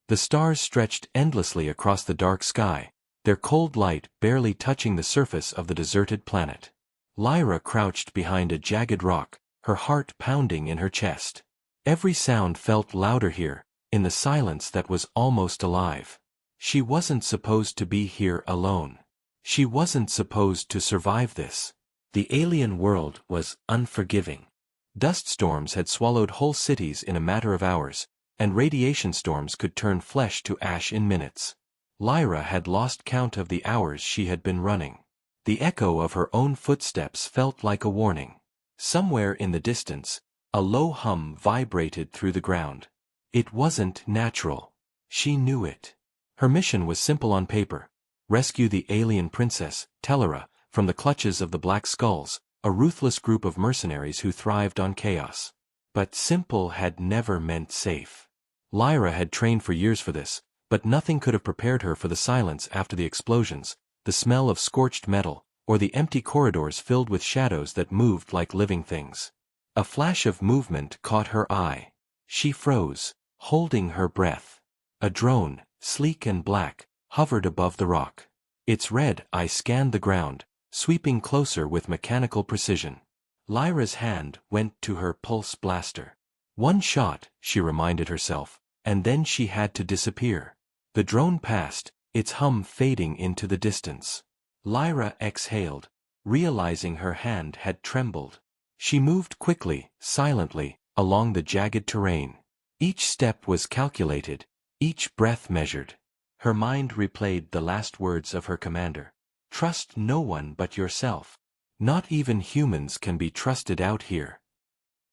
The stars stretched endlessly across the dark sky, their cold light barely touching the surface of the deserted planet. Lyra crouched behind a jagged rock, her heart pounding in her chest. Every sound felt louder here, in the silence that was almost alive. She wasn't supposed to be here alone. She wasn't supposed to survive this. The alien world was unforgiving. Dust storms had swallowed whole cities in a matter of hours, and radiation storms could turn flesh to ash in minutes. Lyra had lost count of the hours she had been running. The echo of her own footsteps felt like a warning. Somewhere in the distance, a low hum vibrated through the ground. It wasn't natural. She knew it. Her mission was simple on paper: rescue the alien princess, Tellera, from the clutches of the Black Skulls, a ruthless group of mercenaries who thrived on chaos. But simple had never meant safe. Lyra had trained for years for this, but nothing could have prepared her for the silence after the explosions, the smell of scorched metal, or the empty corridors filled with shadows that moved like living things. A flash of movement caught her eye. She froze, holding her breath. A drone, sleek and black, hovered above the rock. Its red eye scanned the ground, sweeping closer with mechanical precision. Lyra's hand went to her pulse blaster. One shot, she reminded herself, and then she had to disappear. The drone passed, its hum fading into the distance. Lyra exhaled, realizing her hand had trembled. She moved quickly, silently, along the jagged terrain. Each step was calculated, each breath measured. Her mind replayed the last words of her commander. Trust no one but yourself. Not even humans can be trusted out here.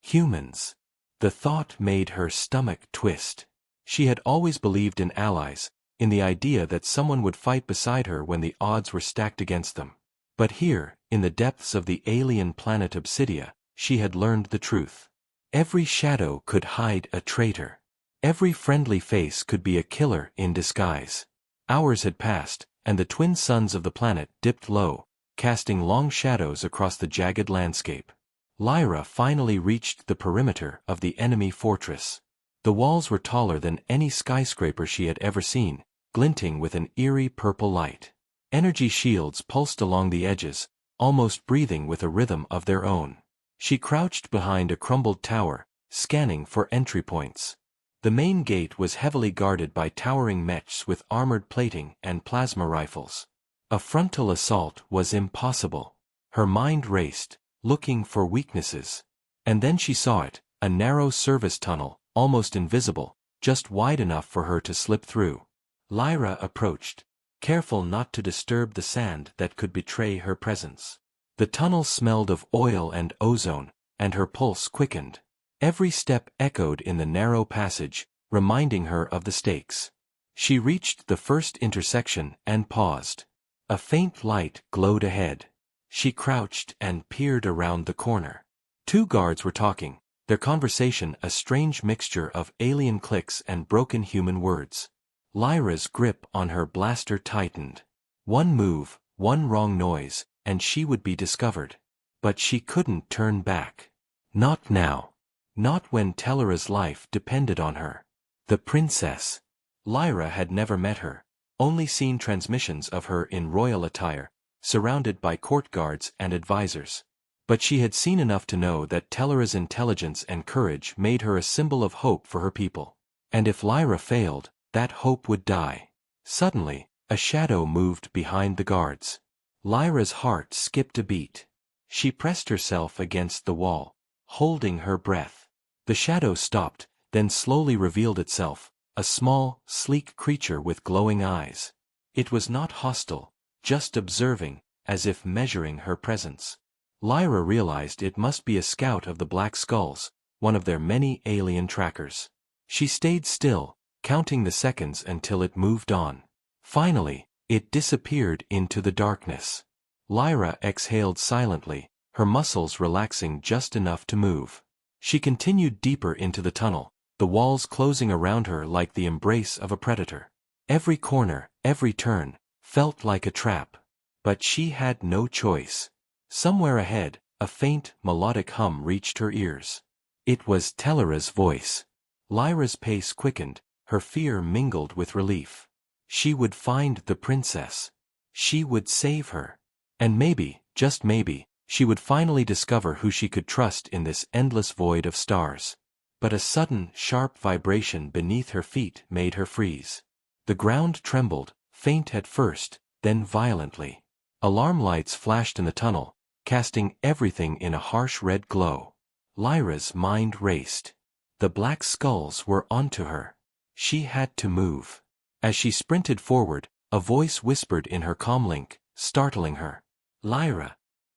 Humans. The thought made her stomach twist. She had always believed in allies, in the idea that someone would fight beside her when the odds were stacked against them. But here, in the depths of the alien planet Obsidia, she had learned the truth. Every shadow could hide a traitor. Every friendly face could be a killer in disguise. Hours had passed, and the twin suns of the planet dipped low, casting long shadows across the jagged landscape. Lyra finally reached the perimeter of the enemy fortress. The walls were taller than any skyscraper she had ever seen, glinting with an eerie purple light. Energy shields pulsed along the edges, almost breathing with a rhythm of their own. She crouched behind a crumbled tower, scanning for entry points. The main gate was heavily guarded by towering mechs with armored plating and plasma rifles. A frontal assault was impossible. Her mind raced, looking for weaknesses. And then she saw it, a narrow service tunnel, almost invisible, just wide enough for her to slip through. Lyra approached, careful not to disturb the sand that could betray her presence. The tunnel smelled of oil and ozone, and her pulse quickened. Every step echoed in the narrow passage, reminding her of the stakes. She reached the first intersection and paused. A faint light glowed ahead. She crouched and peered around the corner. Two guards were talking, their conversation a strange mixture of alien clicks and broken human words. Lyra's grip on her blaster tightened. One move, one wrong noise, and she would be discovered. But she couldn't turn back. Not now. Not when Tellera's life depended on her. The princess. Lyra had never met her, only seen transmissions of her in royal attire, surrounded by court guards and advisors. But she had seen enough to know that Tellera's intelligence and courage made her a symbol of hope for her people. And if Lyra failed, that hope would die. Suddenly, a shadow moved behind the guards. Lyra's heart skipped a beat. She pressed herself against the wall, holding her breath. The shadow stopped, then slowly revealed itself, a small, sleek creature with glowing eyes. It was not hostile, just observing, as if measuring her presence. Lyra realized it must be a scout of the Black Skulls, one of their many alien trackers. She stayed still, counting the seconds until it moved on. Finally, it disappeared into the darkness. Lyra exhaled silently, her muscles relaxing just enough to move. She continued deeper into the tunnel, the walls closing around her like the embrace of a predator. Every corner, every turn, felt like a trap. But she had no choice. Somewhere ahead, a faint, melodic hum reached her ears. It was Tellera's voice. Lyra's pace quickened, her fear mingled with relief. She would find the princess. She would save her. And maybe, just maybe, she would finally discover who she could trust in this endless void of stars. But a sudden, sharp vibration beneath her feet made her freeze. The ground trembled, faint at first, then violently. Alarm lights flashed in the tunnel, casting everything in a harsh red glow. Lyra's mind raced. The black skulls were onto her. She had to move. As she sprinted forward, a voice whispered in her comlink, startling her. "Lyra,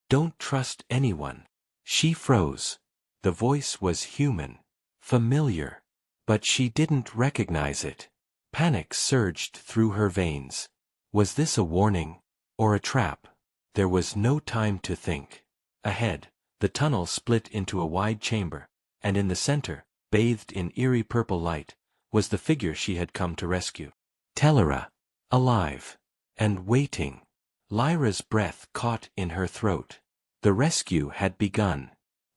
don't trust anyone." She froze. The voice was human. Familiar. But she didn't recognize it. Panic surged through her veins. Was this a warning? Or a trap? There was no time to think. Ahead, the tunnel split into a wide chamber, and in the center, bathed in eerie purple light, was the figure she had come to rescue. Tellera. Alive. And waiting. Lyra's breath caught in her throat. The rescue had begun.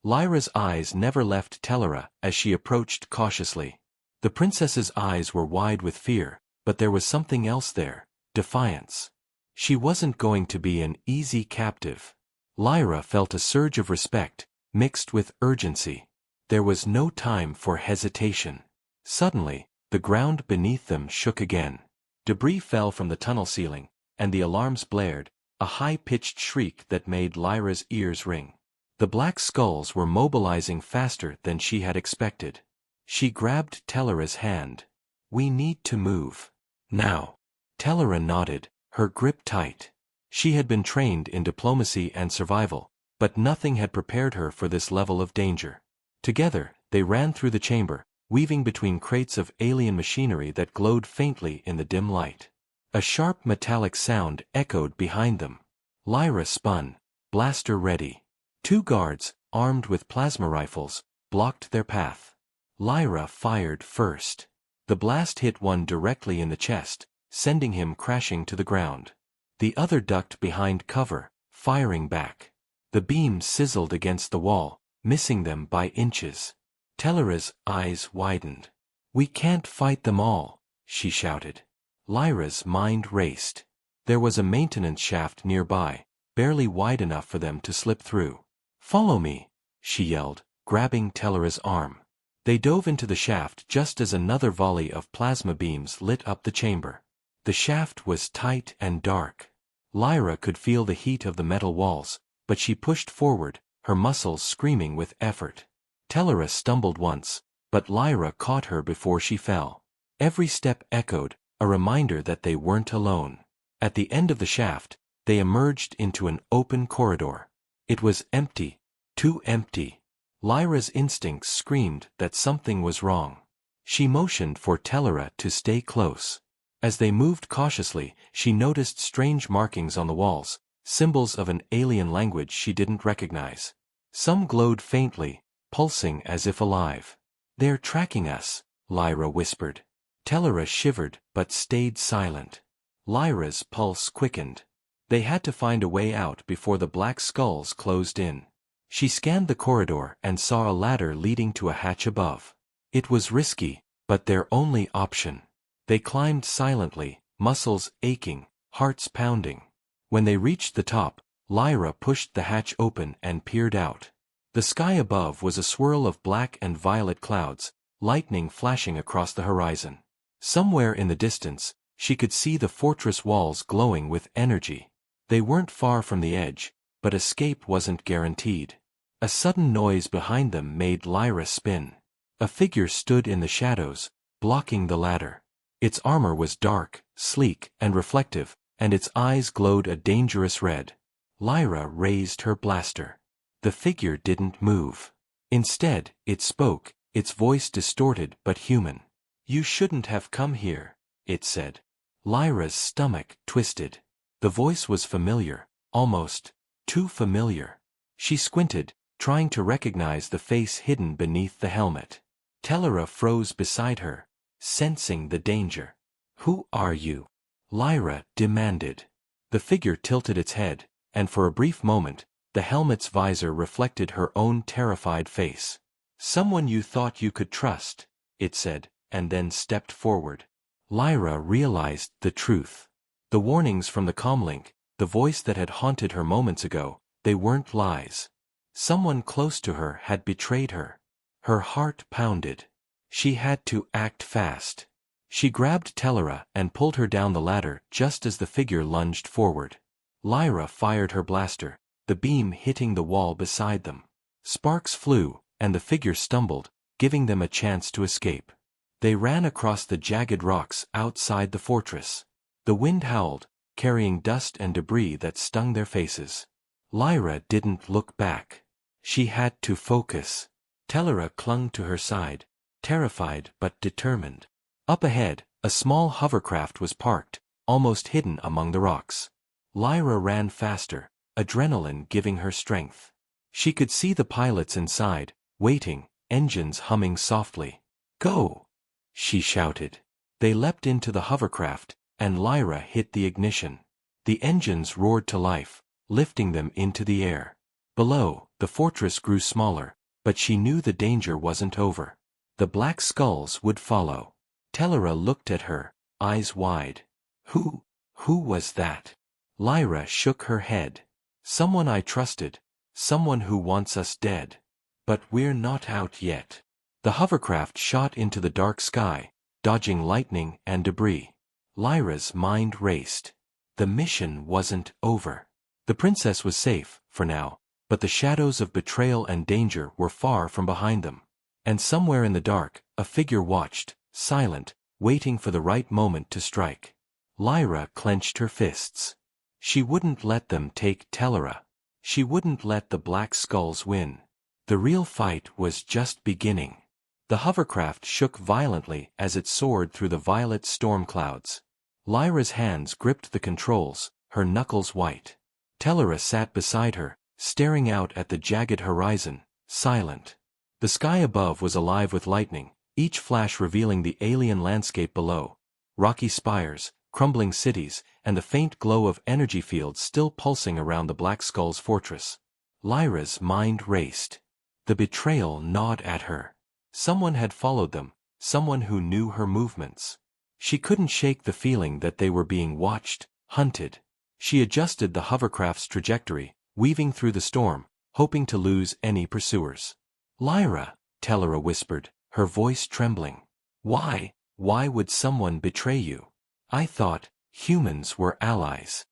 Lyra's eyes never left Tellera as she approached cautiously. The princess's eyes were wide with fear, but there was something else there, defiance. She wasn't going to be an easy captive. Lyra felt a surge of respect, mixed with urgency. There was no time for hesitation. Suddenly, the ground beneath them shook again. Debris fell from the tunnel ceiling, and the alarms blared, a high-pitched shriek that made Lyra's ears ring. The black skulls were mobilizing faster than she had expected. She grabbed Tellera's hand. "We need to move. Now." Tellera nodded, her grip tight. She had been trained in diplomacy and survival, but nothing had prepared her for this level of danger. Together, they ran through the chamber, weaving between crates of alien machinery that glowed faintly in the dim light. A sharp metallic sound echoed behind them. Lyra spun, blaster ready. 2 guards, armed with plasma rifles, blocked their path. Lyra fired first. The blast hit one directly in the chest, sending him crashing to the ground. The other ducked behind cover, firing back. The beam sizzled against the wall, missing them by inches. Tellera's eyes widened. "We can't fight them all," she shouted. Lyra's mind raced. There was a maintenance shaft nearby, barely wide enough for them to slip through. "Follow me," she yelled, grabbing Tellera's arm. They dove into the shaft just as another volley of plasma beams lit up the chamber. The shaft was tight and dark. Lyra could feel the heat of the metal walls, but she pushed forward, her muscles screaming with effort. Tellera stumbled once, but Lyra caught her before she fell. Every step echoed, a reminder that they weren't alone. At the end of the shaft, they emerged into an open corridor. It was empty, too empty. Lyra's instincts screamed that something was wrong. She motioned for Tellera to stay close. As they moved cautiously, she noticed strange markings on the walls, symbols of an alien language she didn't recognize. Some glowed faintly, pulsing as if alive. "They're tracking us," Lyra whispered. Tellera shivered but stayed silent. Lyra's pulse quickened. They had to find a way out before the black skulls closed in. She scanned the corridor and saw a ladder leading to a hatch above. It was risky, but their only option. They climbed silently, muscles aching, hearts pounding. When they reached the top, Lyra pushed the hatch open and peered out. The sky above was a swirl of black and violet clouds, lightning flashing across the horizon. Somewhere in the distance, she could see the fortress walls glowing with energy. They weren't far from the edge, but escape wasn't guaranteed. A sudden noise behind them made Lyra spin. A figure stood in the shadows, blocking the ladder. Its armor was dark, sleek, and reflective, and its eyes glowed a dangerous red. Lyra raised her blaster. The figure didn't move. Instead, it spoke, its voice distorted but human. "You shouldn't have come here," it said. Lyra's stomach twisted. The voice was familiar, almost too familiar. She squinted, trying to recognize the face hidden beneath the helmet. Tellera froze beside her, sensing the danger. "Who are you?" Lyra demanded. The figure tilted its head, and for a brief moment, the helmet's visor reflected her own terrified face. "Someone you thought you could trust," it said, and then stepped forward. Lyra realized the truth. The warnings from the comlink, the voice that had haunted her moments ago, they weren't lies. Someone close to her had betrayed her. Her heart pounded. She had to act fast. She grabbed Tellera and pulled her down the ladder just as the figure lunged forward. Lyra fired her blaster, the beam hitting the wall beside them. Sparks flew, and the figure stumbled, giving them a chance to escape. They ran across the jagged rocks outside the fortress. The wind howled, carrying dust and debris that stung their faces. Lyra didn't look back. She had to focus. Tellera clung to her side, terrified but determined. Up ahead, a small hovercraft was parked, almost hidden among the rocks. Lyra ran faster, adrenaline giving her strength. She could see the pilots inside, waiting, engines humming softly. "Go!" she shouted. They leapt into the hovercraft, and Lyra hit the ignition. The engines roared to life, lifting them into the air. Below, the fortress grew smaller, but she knew the danger wasn't over. The black skulls would follow. Tellera looked at her, eyes wide. Who was that?" Lyra shook her head. "Someone I trusted, someone who wants us dead. But we're not out yet." The hovercraft shot into the dark sky, dodging lightning and debris. Lyra's mind raced. The mission wasn't over. The princess was safe, for now, but the shadows of betrayal and danger were far from behind them. And somewhere in the dark, a figure watched, silent, waiting for the right moment to strike. Lyra clenched her fists. She wouldn't let them take Tellera. She wouldn't let the Black Skulls win. The real fight was just beginning. The hovercraft shook violently as it soared through the violet storm clouds. Lyra's hands gripped the controls, her knuckles white. Tellera sat beside her, staring out at the jagged horizon, silent. The sky above was alive with lightning, each flash revealing the alien landscape below. Rocky spires, crumbling cities, and the faint glow of energy fields still pulsing around the Black Skull's fortress. Lyra's mind raced. The betrayal gnawed at her. Someone had followed them, someone who knew her movements. She couldn't shake the feeling that they were being watched, hunted. She adjusted the hovercraft's trajectory, weaving through the storm, hoping to lose any pursuers. "Lyra," Tellera whispered, her voice trembling. Why would someone betray you? I thought humans were allies."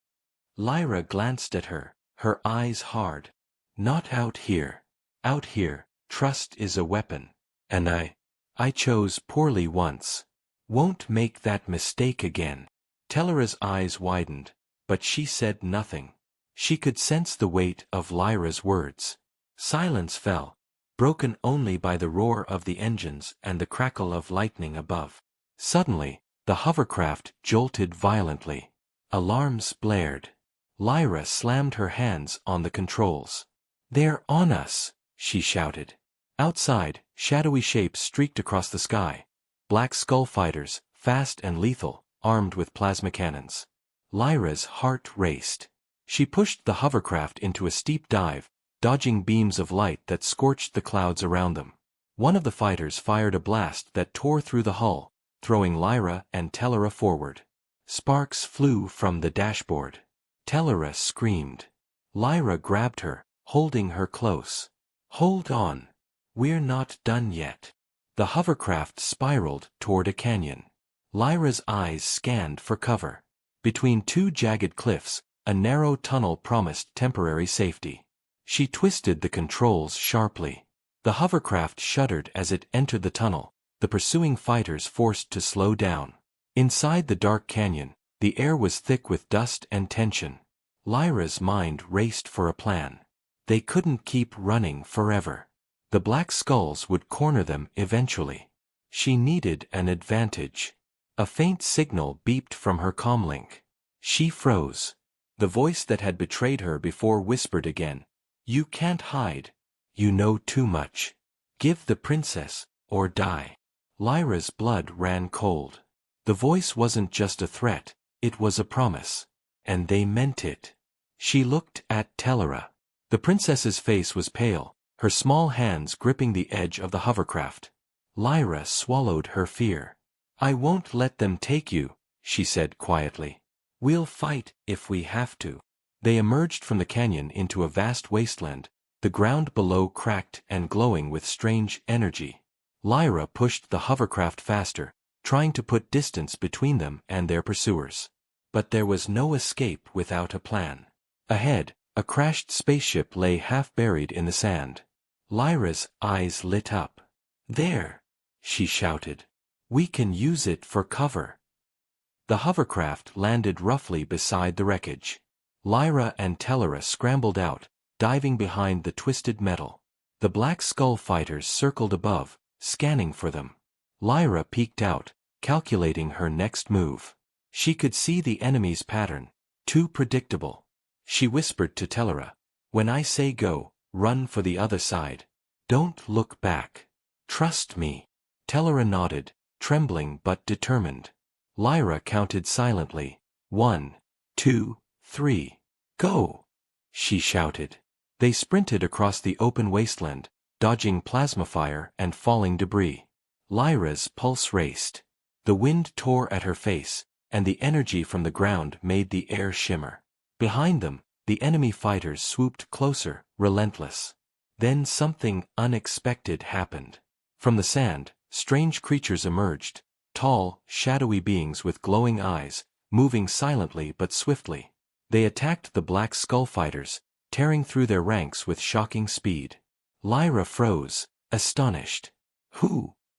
Lyra glanced at her, her eyes hard. "Not out here. Out here, trust is a weapon. And I chose poorly once. Won't make that mistake again." Tellera's eyes widened, but she said nothing. She could sense the weight of Lyra's words. Silence fell, broken only by the roar of the engines and the crackle of lightning above. Suddenly, the hovercraft jolted violently. Alarms blared. Lyra slammed her hands on the controls. "They're on us," she shouted. Outside, shadowy shapes streaked across the sky. Black Skull fighters, fast and lethal, armed with plasma cannons. Lyra's heart raced. She pushed the hovercraft into a steep dive, dodging beams of light that scorched the clouds around them. One of the fighters fired a blast that tore through the hull, throwing Lyra and Tellera forward. Sparks flew from the dashboard. Tellera screamed. Lyra grabbed her, holding her close. "Hold on. We're not done yet." The hovercraft spiraled toward a canyon. Lyra's eyes scanned for cover. Between two jagged cliffs, a narrow tunnel promised temporary safety. She twisted the controls sharply. The hovercraft shuddered as it entered the tunnel, the pursuing fighters forced to slow down. Inside the dark canyon, the air was thick with dust and tension. Lyra's mind raced for a plan. They couldn't keep running forever. The Black Skulls would corner them eventually. She needed an advantage. A faint signal beeped from her comlink. She froze. The voice that had betrayed her before whispered again. "You can't hide. You know too much. Give the princess, or die." Lyra's blood ran cold. The voice wasn't just a threat, it was a promise. And they meant it. She looked at Tellera. The princess's face was pale, her small hands gripping the edge of the hovercraft. Lyra swallowed her fear. "I won't let them take you," she said quietly. "We'll fight if we have to." They emerged from the canyon into a vast wasteland, the ground below cracked and glowing with strange energy. Lyra pushed the hovercraft faster, trying to put distance between them and their pursuers. But there was no escape without a plan. Ahead, a crashed spaceship lay half buried in the sand. Lyra's eyes lit up. "There!" she shouted. "We can use it for cover." The hovercraft landed roughly beside the wreckage. Lyra and Tellera scrambled out, diving behind the twisted metal. The Black Skull fighters circled above, scanning for them. Lyra peeked out, calculating her next move. She could see the enemy's pattern, too predictable. She whispered to Tellera, "When I say go, run for the other side. Don't look back. Trust me." Tellera nodded, trembling but determined. Lyra counted silently. 1, 2, 3. "Go!" she shouted. They sprinted across the open wasteland, dodging plasma fire and falling debris. Lyra's pulse raced. The wind tore at her face, and the energy from the ground made the air shimmer. Behind them, the enemy fighters swooped closer, relentless. Then something unexpected happened. From the sand, strange creatures emerged, tall, shadowy beings with glowing eyes, moving silently but swiftly. They attacked the Black Skull fighters, tearing through their ranks with shocking speed. Lyra froze, astonished.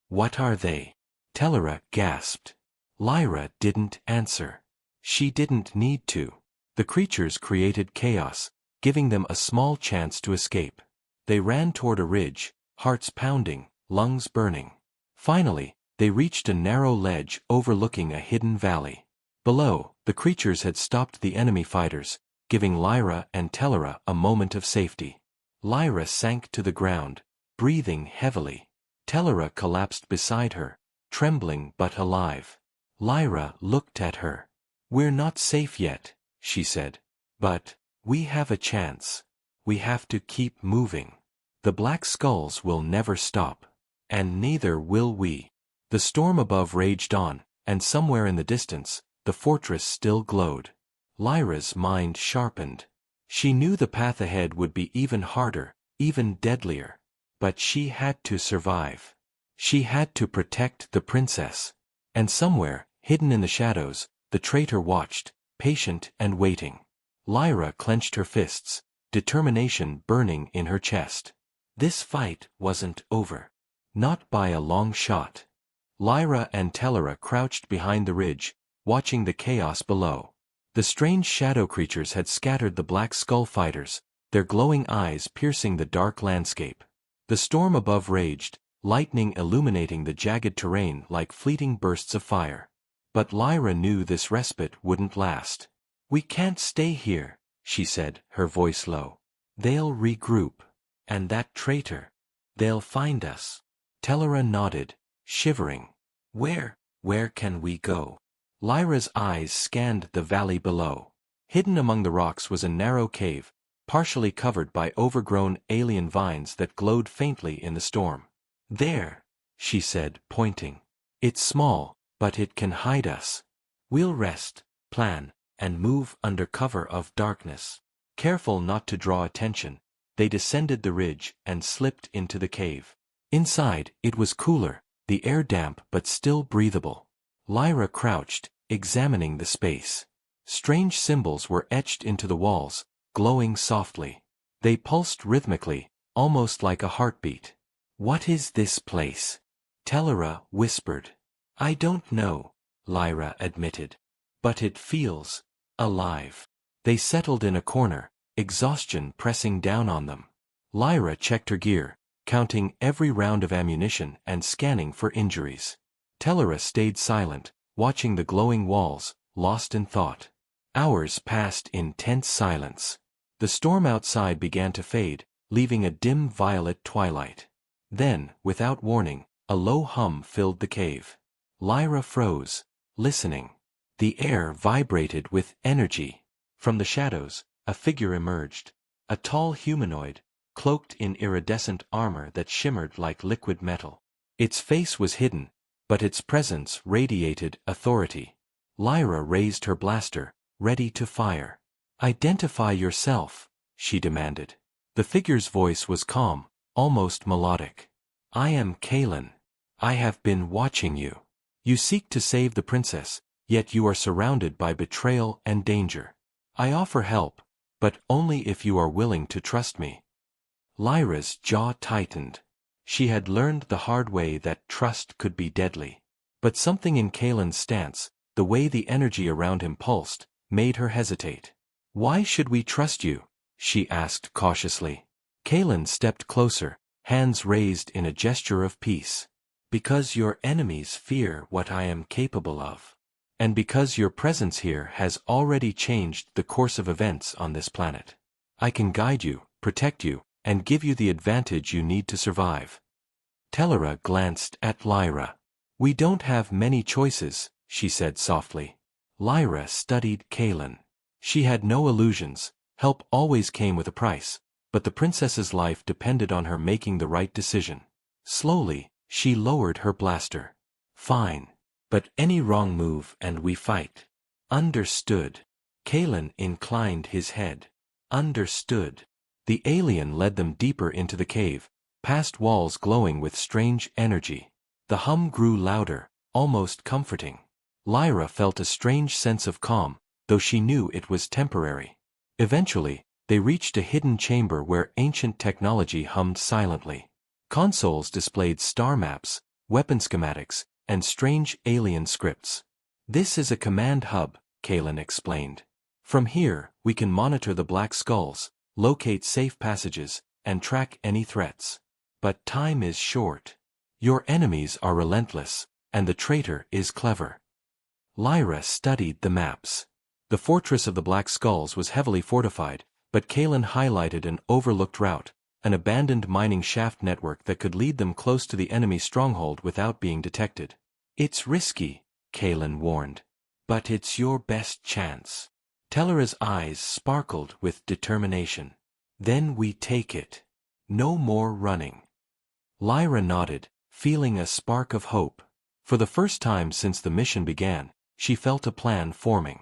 What are they?" Tellera gasped. Lyra didn't answer. She didn't need to. The creatures created chaos, giving them a small chance to escape. They ran toward a ridge, hearts pounding, lungs burning. Finally, they reached a narrow ledge overlooking a hidden valley. Below, the creatures had stopped the enemy fighters, giving Lyra and Tellera a moment of safety. Lyra sank to the ground, breathing heavily. Tellera collapsed beside her, trembling but alive. Lyra looked at her. "We're not safe yet," she said. "But we have a chance. We have to keep moving. The Black Skulls will never stop. And neither will we." The storm above raged on, and somewhere in the distance, the fortress still glowed. Lyra's mind sharpened. She knew the path ahead would be even harder, even deadlier. But she had to survive. She had to protect the princess. And somewhere, hidden in the shadows, the traitor watched, patient and waiting. Lyra clenched her fists, determination burning in her chest. This fight wasn't over. Not by a long shot. Lyra and Tellera crouched behind the ridge, watching the chaos below. The strange shadow creatures had scattered the Black Skull fighters, their glowing eyes piercing the dark landscape. The storm above raged, lightning illuminating the jagged terrain like fleeting bursts of fire. But Lyra knew this respite wouldn't last. "We can't stay here," she said, her voice low. "They'll regroup. And that traitor. They'll find us." Tellera nodded, shivering. Where can we go?" Lyra's eyes scanned the valley below. Hidden among the rocks was a narrow cave, partially covered by overgrown alien vines that glowed faintly in the storm. "There," she said, pointing. "It's small, but it can hide us. We'll rest, plan, and move under cover of darkness." Careful not to draw attention, they descended the ridge and slipped into the cave. Inside, it was cooler, the air damp but still breathable. Lyra crouched, examining the space. Strange symbols were etched into the walls, glowing softly. They pulsed rhythmically, almost like a heartbeat. "What is this place?" Tellera whispered. "I don't know," Lyra admitted. "But it feels alive." They settled in a corner, exhaustion pressing down on them. Lyra checked her gear, counting every round of ammunition and scanning for injuries. Tellera stayed silent, watching the glowing walls, lost in thought. Hours passed in tense silence. The storm outside began to fade, leaving a dim violet twilight. Then, without warning, a low hum filled the cave. Lyra froze, listening. The air vibrated with energy. From the shadows, a figure emerged. A tall humanoid, cloaked in iridescent armor that shimmered like liquid metal. Its face was hidden, but its presence radiated authority. Lyra raised her blaster, ready to fire. "Identify yourself," she demanded. The figure's voice was calm, almost melodic. "I am Kalen. I have been watching you. You seek to save the princess, yet you are surrounded by betrayal and danger. I offer help, but only if you are willing to trust me." Lyra's jaw tightened. She had learned the hard way that trust could be deadly. But something in Kalen's stance, the way the energy around him pulsed, made her hesitate. "Why should we trust you?" she asked cautiously. Kalen stepped closer, hands raised in a gesture of peace. "Because your enemies fear what I am capable of. And because your presence here has already changed the course of events on this planet. I can guide you, protect you, and give you the advantage you need to survive." Tellera glanced at Lyra. "We don't have many choices," she said softly. Lyra studied Kalen. She had no illusions, help always came with a price, but the princess's life depended on her making the right decision. Slowly, she lowered her blaster. "Fine. But any wrong move and we fight." "Understood." Kalen inclined his head. "Understood." The alien led them deeper into the cave, past walls glowing with strange energy. The hum grew louder, almost comforting. Lyra felt a strange sense of calm, though she knew it was temporary. Eventually, they reached a hidden chamber where ancient technology hummed silently. Consoles displayed star maps, weapon schematics, and strange alien scripts. "This is a command hub," Kalen explained. "From here, we can monitor the black skulls, locate safe passages, and track any threats. But time is short. Your enemies are relentless, and the traitor is clever." Lyra studied the maps. The fortress of the Black Skulls was heavily fortified, but Kalen highlighted an overlooked route, an abandoned mining shaft network that could lead them close to the enemy stronghold without being detected. "It's risky," Kalen warned. "But it's your best chance." Tellera's eyes sparkled with determination. "Then we take it. No more running." Lyra nodded, feeling a spark of hope. For the first time since the mission began, she felt a plan forming.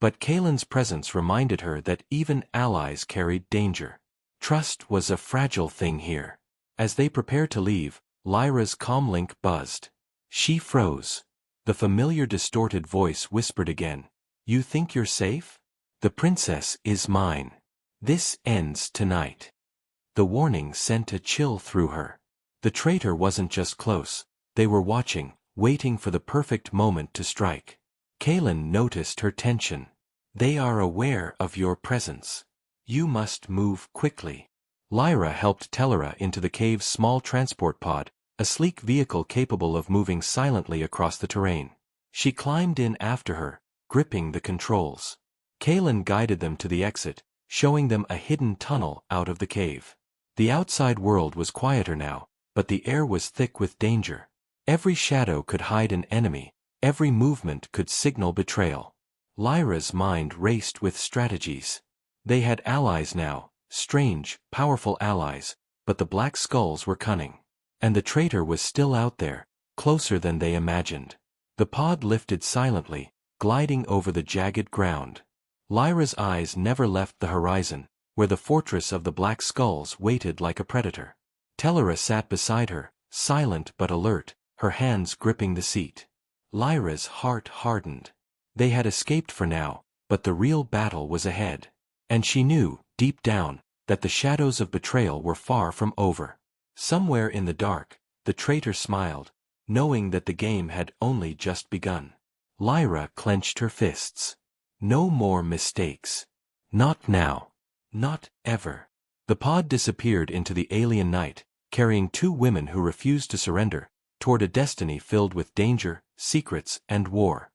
But Kalen's presence reminded her that even allies carried danger. Trust was a fragile thing here. As they prepared to leave, Lyra's comlink buzzed. She froze. The familiar distorted voice whispered again, "You think you're safe? The princess is mine. This ends tonight." The warning sent a chill through her. The traitor wasn't just close, they were watching, waiting for the perfect moment to strike. Kalen noticed her tension. "They are aware of your presence. You must move quickly." Lyra helped Tellera into the cave's small transport pod, a sleek vehicle capable of moving silently across the terrain. She climbed in after her, gripping the controls. Kalen guided them to the exit, showing them a hidden tunnel out of the cave. The outside world was quieter now, but the air was thick with danger. Every shadow could hide an enemy, every movement could signal betrayal. Lyra's mind raced with strategies. They had allies now, strange, powerful allies, but the Black Skulls were cunning. And the traitor was still out there, closer than they imagined. The pod lifted silently, gliding over the jagged ground. Lyra's eyes never left the horizon, where the fortress of the Black Skulls waited like a predator. Tellera sat beside her, silent but alert, her hands gripping the seat. Lyra's heart hardened. They had escaped for now, but the real battle was ahead. And she knew, deep down, that the shadows of betrayal were far from over. Somewhere in the dark, the traitor smiled, knowing that the game had only just begun. Lyra clenched her fists. No more mistakes. Not now. Not ever. The pod disappeared into the alien night, carrying two women who refused to surrender, toward a destiny filled with danger, secrets, and war.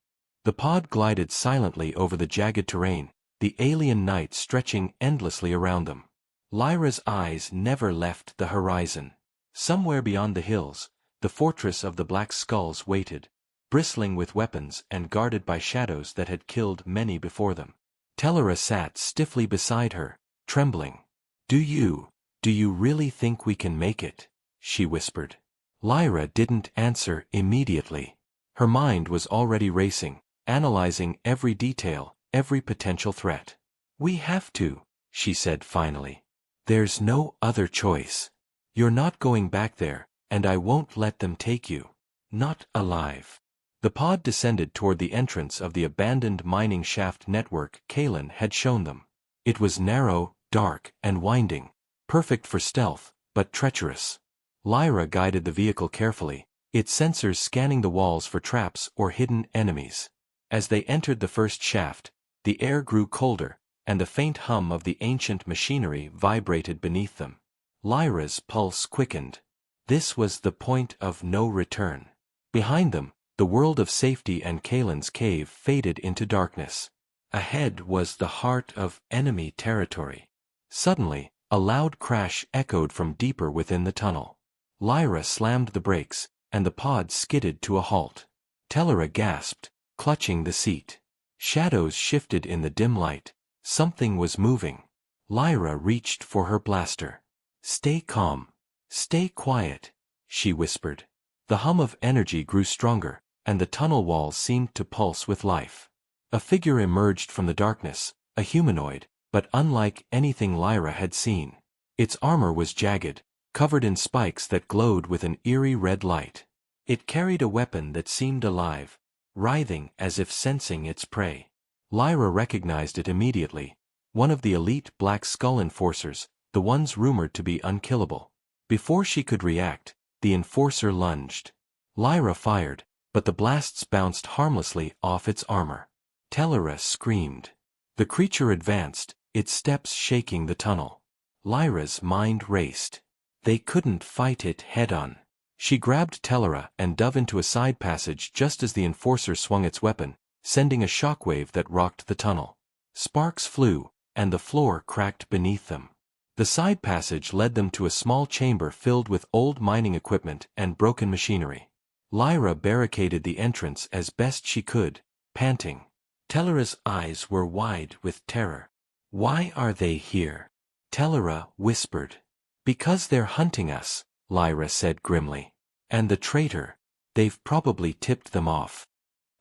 The pod glided silently over the jagged terrain, the alien night stretching endlessly around them. Lyra's eyes never left the horizon. Somewhere beyond the hills, the fortress of the Black Skulls waited, bristling with weapons and guarded by shadows that had killed many before them. Tellera sat stiffly beside her, trembling. Do you really think we can make it?" she whispered. Lyra didn't answer immediately. Her mind was already racing, analyzing every detail, every potential threat. "We have to," she said finally. "There's no other choice. You're not going back there, and I won't let them take you. Not alive." The pod descended toward the entrance of the abandoned mining shaft network Kalen had shown them. It was narrow, dark, and winding, perfect for stealth, but treacherous. Lyra guided the vehicle carefully, its sensors scanning the walls for traps or hidden enemies. As they entered the first shaft, the air grew colder, and the faint hum of the ancient machinery vibrated beneath them. Lyra's pulse quickened. This was the point of no return. Behind them, the world of safety and Kalen's cave faded into darkness. Ahead was the heart of enemy territory. Suddenly, a loud crash echoed from deeper within the tunnel. Lyra slammed the brakes, and the pod skidded to a halt. Tellera gasped, clutching the seat. Shadows shifted in the dim light. Something was moving. Lyra reached for her blaster. "Stay calm. Stay quiet," she whispered. The hum of energy grew stronger, and the tunnel walls seemed to pulse with life. A figure emerged from the darkness, a humanoid, but unlike anything Lyra had seen. Its armor was jagged, covered in spikes that glowed with an eerie red light. It carried a weapon that seemed alive, writhing as if sensing its prey. Lyra recognized it immediately, one of the elite Black Skull enforcers, the ones rumored to be unkillable. Before she could react, the enforcer lunged. Lyra fired, but the blasts bounced harmlessly off its armor. Tellera screamed. The creature advanced, its steps shaking the tunnel. Lyra's mind raced. They couldn't fight it head-on. She grabbed Tellera and dove into a side passage just as the enforcer swung its weapon, sending a shockwave that rocked the tunnel. Sparks flew, and the floor cracked beneath them. The side passage led them to a small chamber filled with old mining equipment and broken machinery. Lyra barricaded the entrance as best she could, panting. Tellera's eyes were wide with terror. "Why are they here?" Tellera whispered. "Because they're hunting us," Lyra said grimly. "And the traitor, they've probably tipped them off."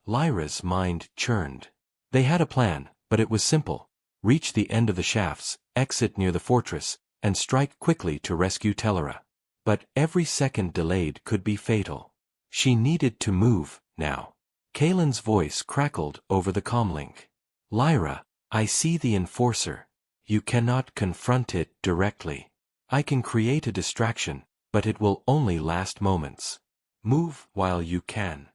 Lyra's mind churned. They had a plan, but it was simple. Reach the end of the shafts, exit near the fortress, and strike quickly to rescue Tellera. But every second delayed could be fatal. She needed to move, now. Kalen's voice crackled over the comlink. "Lyra, I see the enforcer. You cannot confront it directly. I can create a distraction, but it will only last moments. Move while you can."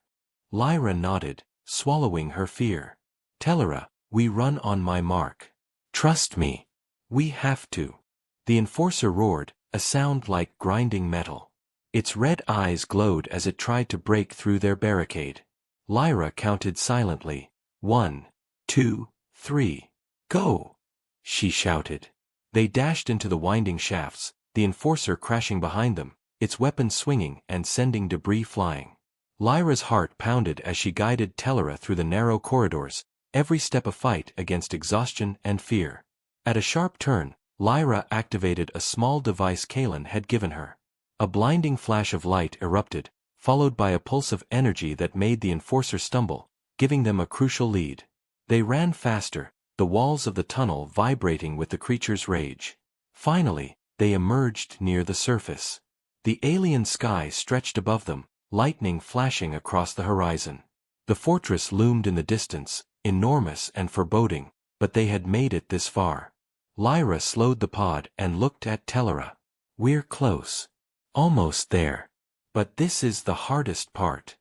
Lyra nodded, swallowing her fear. "Tellera, we run on my mark. Trust me. We have to." The enforcer roared, a sound like grinding metal. Its red eyes glowed as it tried to break through their barricade. Lyra counted silently. 1, 2, 3. "Go!" she shouted. They dashed into the winding shafts, the enforcer crashing behind them, its weapon swinging and sending debris flying. Lyra's heart pounded as she guided Tellera through the narrow corridors, every step a fight against exhaustion and fear. At a sharp turn, Lyra activated a small device Kalen had given her. A blinding flash of light erupted, followed by a pulse of energy that made the enforcer stumble, giving them a crucial lead. They ran faster, the walls of the tunnel vibrating with the creature's rage. Finally, they emerged near the surface. The alien sky stretched above them, lightning flashing across the horizon. The fortress loomed in the distance, enormous and foreboding, but they had made it this far. Lyra slowed the pod and looked at Tellera. "We're close. Almost there. But this is the hardest part."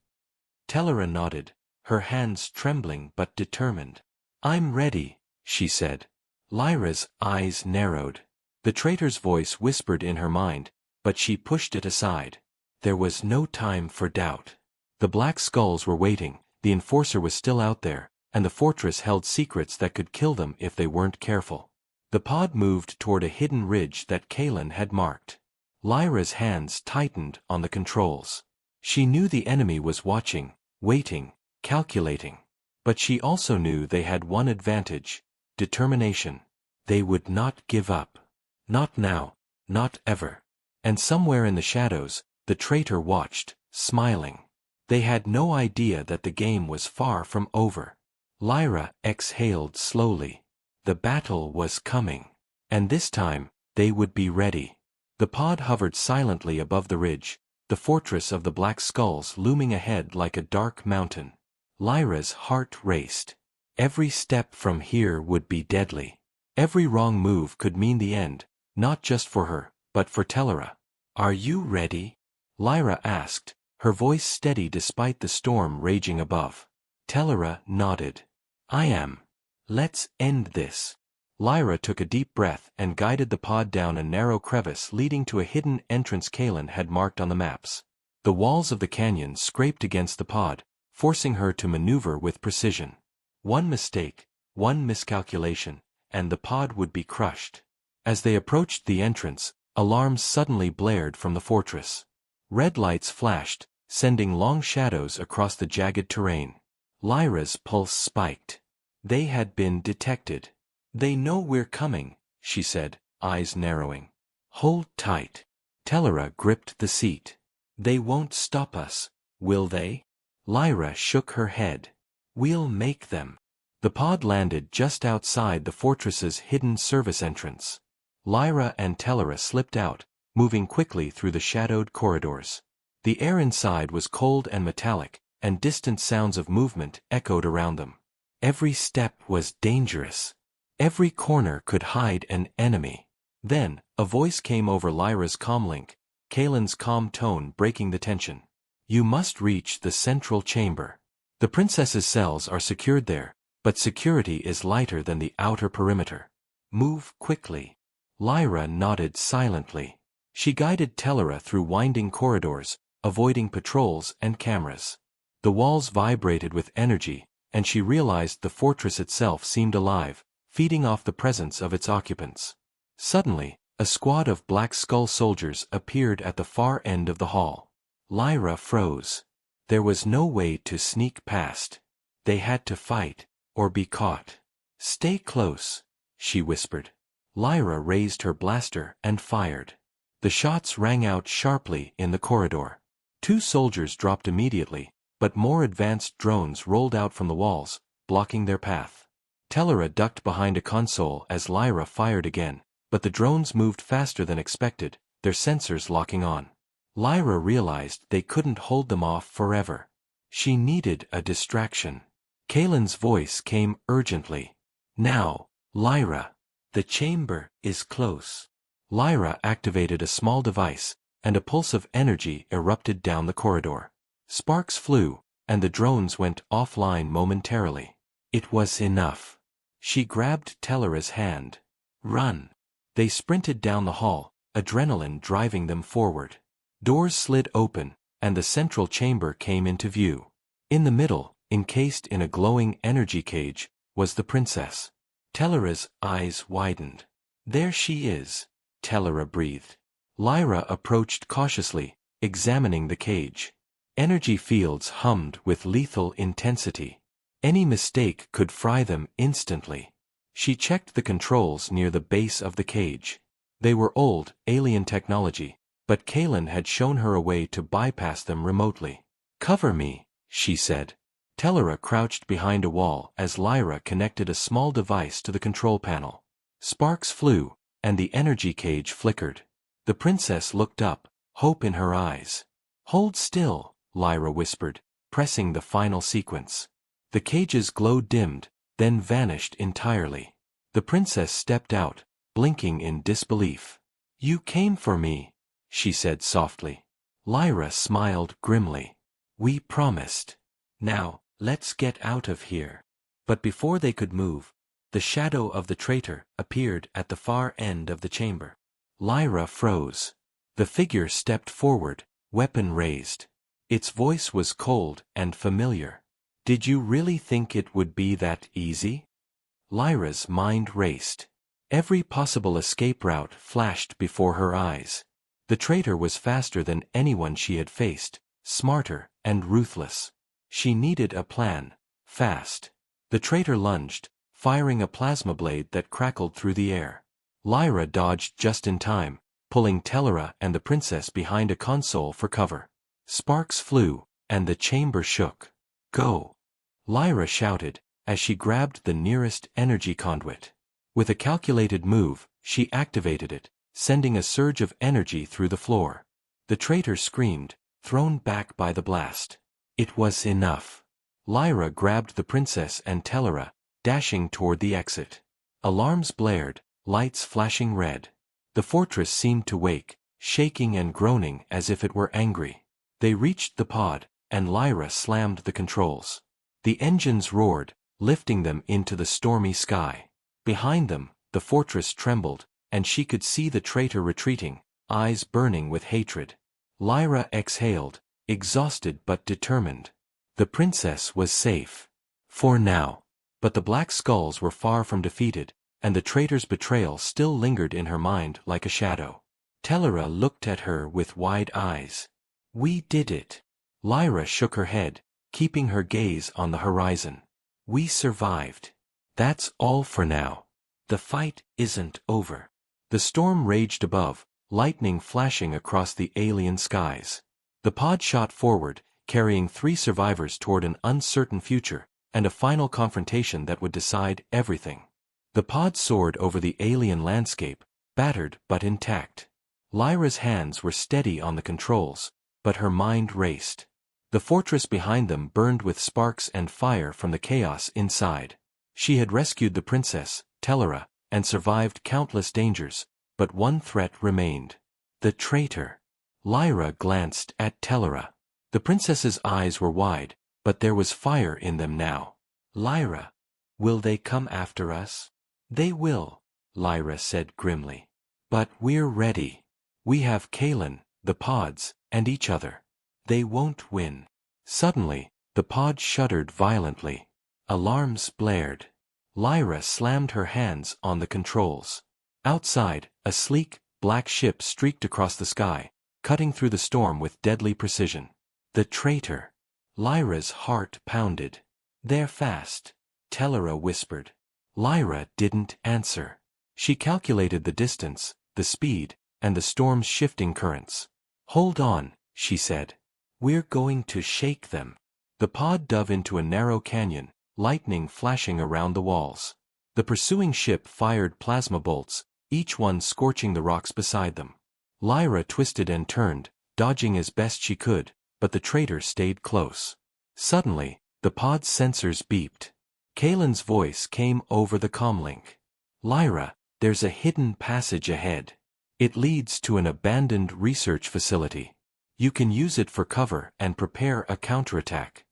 Tellera nodded, her hands trembling but determined. "I'm ready," she said. Lyra's eyes narrowed. The traitor's voice whispered in her mind, but she pushed it aside. There was no time for doubt. The Black Skulls were waiting, the enforcer was still out there, and the fortress held secrets that could kill them if they weren't careful. The pod moved toward a hidden ridge that Kalen had marked. Lyra's hands tightened on the controls. She knew the enemy was watching, waiting, calculating. But she also knew they had one advantage: determination. They would not give up. Not now, not ever. And somewhere in the shadows, The traitor watched, smiling. They had no idea that the game was far from over. Lyra exhaled slowly. The battle was coming. And this time, they would be ready. The pod hovered silently above the ridge, the fortress of the Black Skulls looming ahead like a dark mountain. Lyra's heart raced. Every step from here would be deadly. Every wrong move could mean the end, not just for her, but for Tellera. "Are you ready?" Lyra asked, her voice steady despite the storm raging above. Tellera nodded. "I am. Let's end this." Lyra took a deep breath and guided the pod down a narrow crevice leading to a hidden entrance Kalen had marked on the maps. The walls of the canyon scraped against the pod, forcing her to maneuver with precision. One mistake, one miscalculation, and the pod would be crushed. As they approached the entrance, alarms suddenly blared from the fortress. Red lights flashed, sending long shadows across the jagged terrain. Lyra's pulse spiked. They had been detected. "They know we're coming," she said, eyes narrowing. "Hold tight." Tellera gripped the seat. "They won't stop us, will they?" Lyra shook her head. "We'll make them." The pod landed just outside the fortress's hidden service entrance. Lyra and Tellera slipped out, moving quickly through the shadowed corridors. The air inside was cold and metallic, and distant sounds of movement echoed around them. Every step was dangerous. Every corner could hide an enemy. Then, a voice came over Lyra's comlink, Kalen's calm tone breaking the tension. "You must reach the central chamber. The princess's cells are secured there, but security is lighter than the outer perimeter. Move quickly." Lyra nodded silently. She guided Tellera through winding corridors, avoiding patrols and cameras. The walls vibrated with energy, and she realized the fortress itself seemed alive, feeding off the presence of its occupants. Suddenly, a squad of Black Skull soldiers appeared at the far end of the hall. Lyra froze. There was no way to sneak past. They had to fight, or be caught. "Stay close," she whispered. Lyra raised her blaster and fired. The shots rang out sharply in the corridor. 2 soldiers dropped immediately, but more advanced drones rolled out from the walls, blocking their path. Tellera ducked behind a console as Lyra fired again, but the drones moved faster than expected, their sensors locking on. Lyra realized they couldn't hold them off forever. She needed a distraction. Kalen's voice came urgently. "Now, Lyra. The chamber is close." Lyra activated a small device, and a pulse of energy erupted down the corridor. Sparks flew, and the drones went offline momentarily. It was enough. She grabbed Tellera's hand. "Run." They sprinted down the hall, adrenaline driving them forward. Doors slid open, and the central chamber came into view. In the middle, encased in a glowing energy cage, was the princess. Tellera's eyes widened. "There she is," Tellera breathed. Lyra approached cautiously, examining the cage. Energy fields hummed with lethal intensity. Any mistake could fry them instantly. She checked the controls near the base of the cage. They were old, alien technology, but Kalen had shown her a way to bypass them remotely. "Cover me," she said. Tellera crouched behind a wall as Lyra connected a small device to the control panel. Sparks flew, and the energy cage flickered. The princess looked up, hope in her eyes. "Hold still," Lyra whispered, pressing the final sequence. The cage's glow dimmed, then vanished entirely. The princess stepped out, blinking in disbelief. "You came for me," she said softly. Lyra smiled grimly. "We promised. Now, let's get out of here." But before they could move, the shadow of the traitor appeared at the far end of the chamber. Lyra froze. The figure stepped forward, weapon raised. Its voice was cold and familiar. "Did you really think it would be that easy?" Lyra's mind raced. Every possible escape route flashed before her eyes. The traitor was faster than anyone she had faced, smarter and ruthless. She needed a plan, fast. The traitor lunged, firing a plasma blade that crackled through the air. Lyra dodged just in time, pulling Tellera and the princess behind a console for cover. Sparks flew, and the chamber shook. "Go!" Lyra shouted, as she grabbed the nearest energy conduit. With a calculated move, she activated it, sending a surge of energy through the floor. The traitor screamed, thrown back by the blast. It was enough. Lyra grabbed the princess and Tellera, dashing toward the exit. Alarms blared, lights flashing red. The fortress seemed to wake, shaking and groaning as if it were angry. They reached the pod, and Lyra slammed the controls. The engines roared, lifting them into the stormy sky. Behind them, the fortress trembled, and she could see the traitor retreating, eyes burning with hatred. Lyra exhaled, exhausted but determined. The princess was safe. For now. But the black skulls were far from defeated, and the traitor's betrayal still lingered in her mind like a shadow. Tellera looked at her with wide eyes. "We did it." Lyra shook her head, keeping her gaze on the horizon. "We survived. That's all for now. The fight isn't over." The storm raged above, lightning flashing across the alien skies. The pod shot forward, carrying 3 survivors toward an uncertain future, and a final confrontation that would decide everything. The pod soared over the alien landscape, battered but intact. Lyra's hands were steady on the controls, but her mind raced. The fortress behind them burned with sparks and fire from the chaos inside. She had rescued the princess, Tellera, and survived countless dangers, but one threat remained. The traitor. Lyra glanced at Tellera. The princess's eyes were wide, but there was fire in them now. "Lyra, will they come after us?" "They will," Lyra said grimly. "But we're ready. We have Kalen, the pods, and each other. They won't win." Suddenly, the pod shuddered violently. Alarms blared. Lyra slammed her hands on the controls. Outside, a sleek, black ship streaked across the sky, cutting through the storm with deadly precision. The traitor. Lyra's heart pounded. "They're fast," Tellera whispered. Lyra didn't answer. She calculated the distance, the speed, and the storm's shifting currents. "Hold on," she said. "We're going to shake them." The pod dove into a narrow canyon, lightning flashing around the walls. The pursuing ship fired plasma bolts, each one scorching the rocks beside them. Lyra twisted and turned, dodging as best she could, but the traitor stayed close. Suddenly, the pod's sensors beeped. Kalen's voice came over the comlink. "Lyra, there's a hidden passage ahead. It leads to an abandoned research facility. You can use it for cover and prepare a counterattack."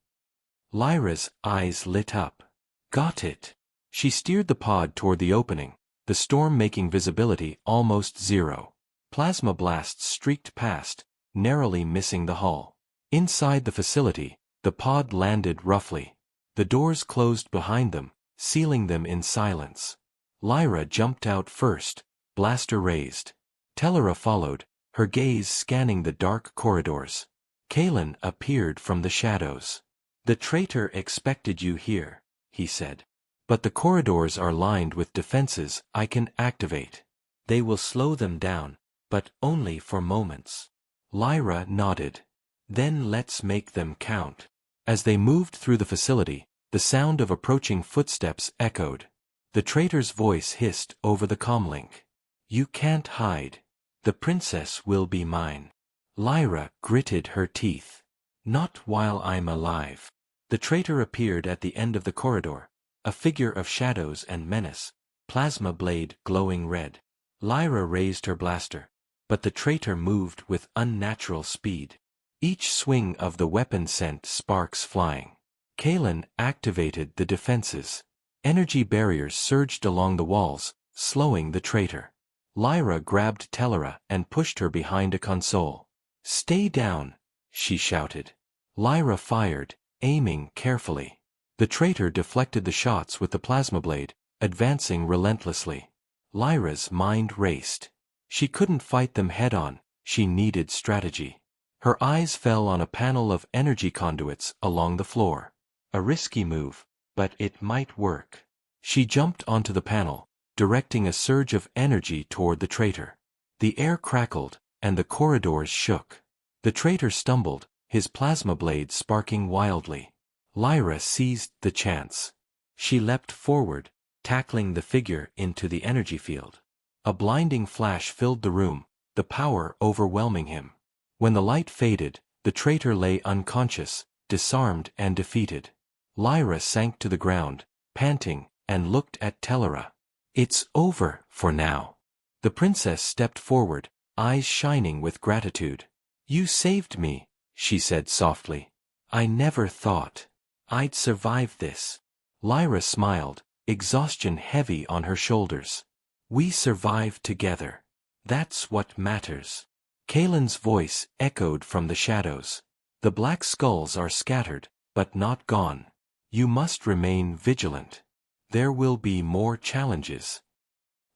Lyra's eyes lit up. "Got it." She steered the pod toward the opening, the storm making visibility almost zero. Plasma blasts streaked past, narrowly missing the hull. Inside the facility, the pod landed roughly. The doors closed behind them, sealing them in silence. Lyra jumped out first, blaster raised. Tellera followed, her gaze scanning the dark corridors. Kalen appeared from the shadows. "The traitor expected you here," he said. "But the corridors are lined with defenses I can activate. They will slow them down, but only for moments." Lyra nodded. "Then let's make them count." As they moved through the facility, the sound of approaching footsteps echoed. The traitor's voice hissed over the comlink. "You can't hide. The princess will be mine." Lyra gritted her teeth. "Not while I'm alive." The traitor appeared at the end of the corridor, a figure of shadows and menace, plasma blade glowing red. Lyra raised her blaster, but the traitor moved with unnatural speed. Each swing of the weapon sent sparks flying. Kalen activated the defenses. Energy barriers surged along the walls, slowing the traitor. Lyra grabbed Tellera and pushed her behind a console. "Stay down," she shouted. Lyra fired, aiming carefully. The traitor deflected the shots with the plasma blade, advancing relentlessly. Lyra's mind raced. She couldn't fight them head-on, she needed strategy. Her eyes fell on a panel of energy conduits along the floor. A risky move, but it might work. She jumped onto the panel, directing a surge of energy toward the traitor. The air crackled, and the corridors shook. The traitor stumbled, his plasma blade sparking wildly. Lyra seized the chance. She leapt forward, tackling the figure into the energy field. A blinding flash filled the room, the power overwhelming him. When the light faded, the traitor lay unconscious, disarmed and defeated. Lyra sank to the ground, panting, and looked at Telera. "It's over, for now." The princess stepped forward, eyes shining with gratitude. "You saved me," she said softly. "I never thought I'd survive this." Lyra smiled, exhaustion heavy on her shoulders. "We survived together. That's what matters." Kalen's voice echoed from the shadows. "The black skulls are scattered, but not gone. You must remain vigilant. There will be more challenges."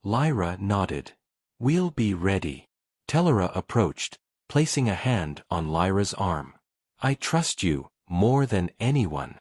Lyra nodded. "We'll be ready." Telera approached, placing a hand on Lyra's arm. "I trust you, more than anyone."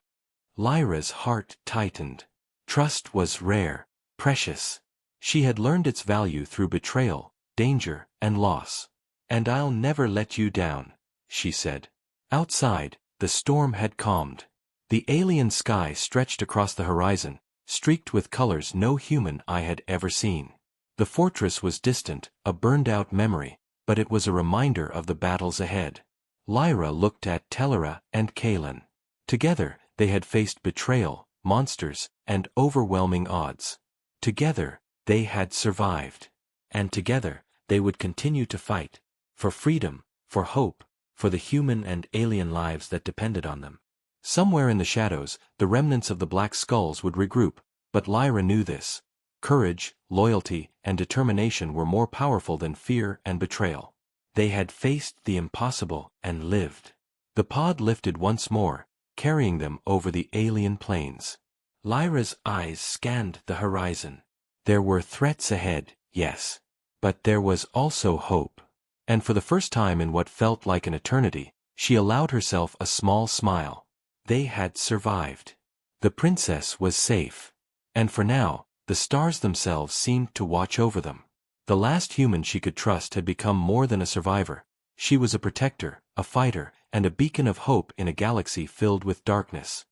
Lyra's heart tightened. Trust was rare, precious. She had learned its value through betrayal, danger, and loss. "And I'll never let you down," she said. Outside, the storm had calmed. The alien sky stretched across the horizon, streaked with colors no human eye had ever seen. The fortress was distant, a burned-out memory, but it was a reminder of the battles ahead. Lyra looked at Telera and Kalen. Together, they had faced betrayal, monsters, and overwhelming odds. Together, they had survived. And together, they would continue to fight. For freedom, for hope, for the human and alien lives that depended on them. Somewhere in the shadows, the remnants of the Black Skulls would regroup, but Lyra knew this. Courage, loyalty, and determination were more powerful than fear and betrayal. They had faced the impossible and lived. The pod lifted once more, carrying them over the alien plains. Lyra's eyes scanned the horizon. There were threats ahead, yes. But there was also hope. And for the first time in what felt like an eternity, she allowed herself a small smile. They had survived. The princess was safe. And for now, the stars themselves seemed to watch over them. The last human she could trust had become more than a survivor. She was a protector, a fighter, and a beacon of hope in a galaxy filled with darkness.